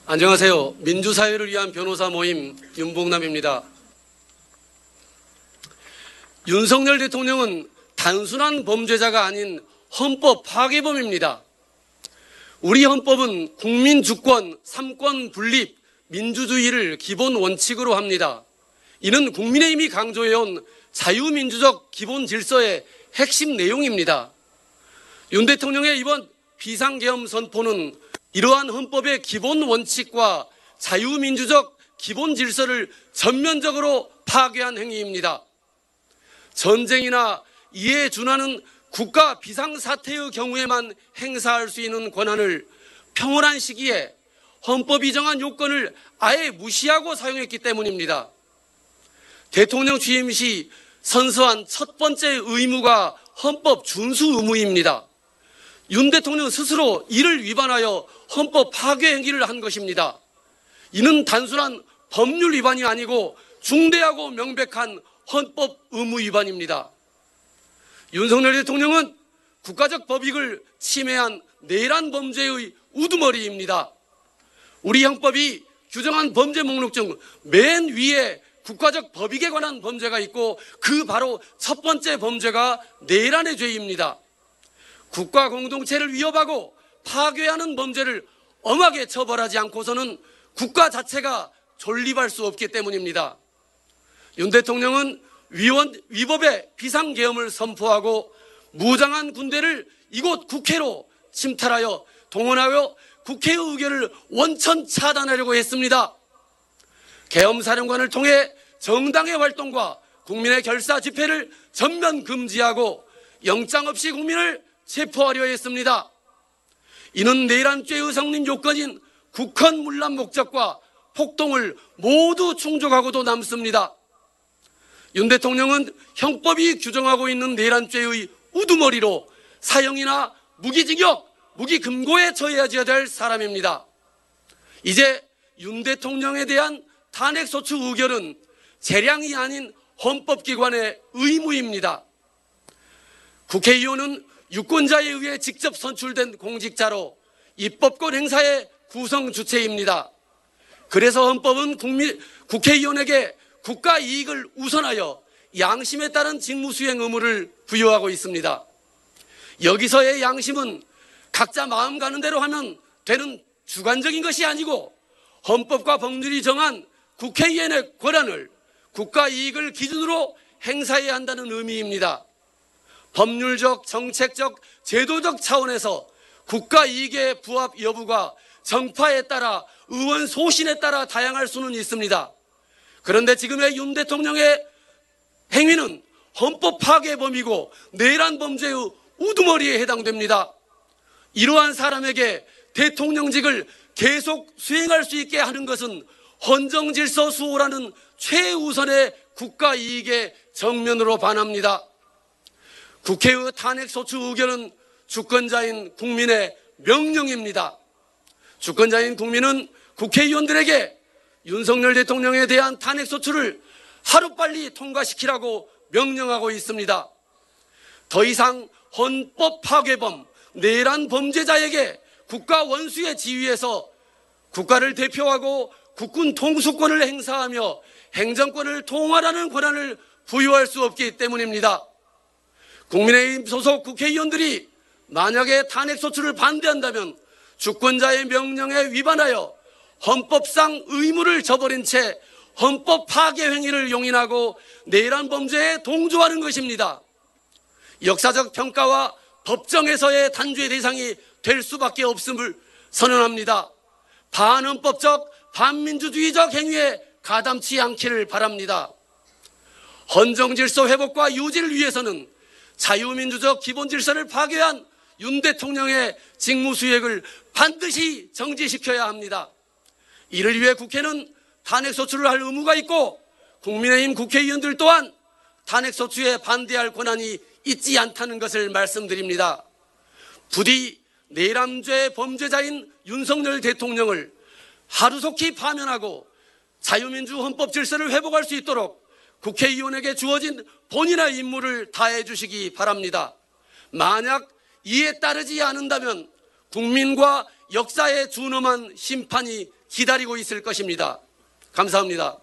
안녕하세요. 민주사회를 위한 변호사 모임 윤봉남입니다. 윤석열 대통령은 단순한 범죄자가 아닌 헌법 파괴범입니다. 우리 헌법은 국민 주권, 삼권 분립, 민주주의를 기본 원칙으로 합니다. 이는 국민의힘이 강조해온 자유민주적 기본 질서의 핵심 내용입니다. 윤 대통령의 이번 비상계엄 선포는 이러한 헌법의 기본 원칙과 자유민주적 기본 질서를 전면적으로 파괴한 행위입니다. 전쟁이나 이에 준하는 국가 비상사태의 경우에만 행사할 수 있는 권한을 평온한 시기에 헌법이 정한 요건을 아예 무시하고 사용했기 때문입니다. 대통령 취임 시 선서한 첫 번째 의무가 헌법 준수 의무입니다. 윤 대통령 스스로 이를 위반하여 헌법 파괴 행위를 한 것입니다. 이는 단순한 법률 위반이 아니고 중대하고 명백한 헌법 의무 위반입니다. 윤석열 대통령은 국가적 법익을 침해한 내란 범죄의 우두머리입니다. 우리 형법이 규정한 범죄 목록 중 맨 위에 국가적 법익에 관한 범죄가 있고 그 바로 첫 번째 범죄가 내란의 죄입니다. 국가 공동체를 위협하고 파괴하는 범죄를 엄하게 처벌하지 않고서는 국가 자체가 존립할 수 없기 때문입니다. 윤 대통령은 위법의 비상계엄을 선포하고 무장한 군대를 이곳 국회로 침탈하여 동원하여 국회의 의결을 원천 차단하려고 했습니다. 계엄사령관을 통해 정당의 활동과 국민의 결사 집회를 전면 금지하고 영장 없이 국민을 체포하려 했습니다. 이는 내란죄의 성립 요건인 국헌 문란 목적과 폭동을 모두 충족하고도 남습니다. 윤 대통령은 형법이 규정하고 있는 내란죄의 우두머리로 사형이나 무기징역, 무기금고에 처해져야 될 사람입니다. 이제 윤 대통령에 대한 탄핵소추 의결은 재량이 아닌 헌법기관의 의무입니다. 국회의원은 유권자에 의해 직접 선출된 공직자로 입법권 행사의 구성 주체입니다. 그래서 헌법은 국회의원에게 국가 이익을 우선하여 양심에 따른 직무수행 의무를 부여하고 있습니다. 여기서의 양심은 각자 마음 가는 대로 하면 되는 주관적인 것이 아니고 헌법과 법률이 정한 국회의원의 권한을 국가 이익을 기준으로 행사해야 한다는 의미입니다. 법률적, 정책적, 제도적 차원에서 국가 이익의 부합 여부가 정파에 따라 의원 소신에 따라 다양할 수는 있습니다. 그런데 지금의 윤 대통령의 행위는 헌법 파괴범이고 내란 범죄의 우두머리에 해당됩니다. 이러한 사람에게 대통령직을 계속 수행할 수 있게 하는 것은 헌정질서 수호라는 최우선의 국가 이익에 정면으로 반합니다. 국회의 탄핵소추 의결은 주권자인 국민의 명령입니다. 주권자인 국민은 국회의원들에게 윤석열 대통령에 대한 탄핵소추를 하루빨리 통과시키라고 명령하고 있습니다. 더 이상 헌법 파괴범, 내란 범죄자에게 국가 원수의 지위에서 국가를 대표하고 국군 통수권을 행사하며 행정권을 통할하는 권한을 부여할 수 없기 때문입니다. 국민의힘 소속 국회의원들이 만약에 탄핵소추를 반대한다면 주권자의 명령에 위반하여 헌법상 의무를 저버린 채 헌법 파괴 행위를 용인하고 내란 범죄에 동조하는 것입니다. 역사적 평가와 법정에서의 단죄 대상이 될 수밖에 없음을 선언합니다. 반헌법적, 반민주주의적 행위에 가담치 않기를 바랍니다. 헌정질서 회복과 유지를 위해서는 자유민주적 기본질서를 파괴한 윤 대통령의 직무수행을 반드시 정지시켜야 합니다. 이를 위해 국회는 탄핵소추를 할 의무가 있고 국민의힘 국회의원들 또한 탄핵소추에 반대할 권한이 있지 않다는 것을 말씀드립니다. 부디 내란죄 범죄자인 윤석열 대통령을 하루속히 파면하고 자유민주 헌법 질서를 회복할 수 있도록 국회의원에게 주어진 본인의 임무를 다해 주시기 바랍니다. 만약 이에 따르지 않는다면 국민과 역사에 준엄한 심판이 기다리고 있을 것입니다. 감사합니다.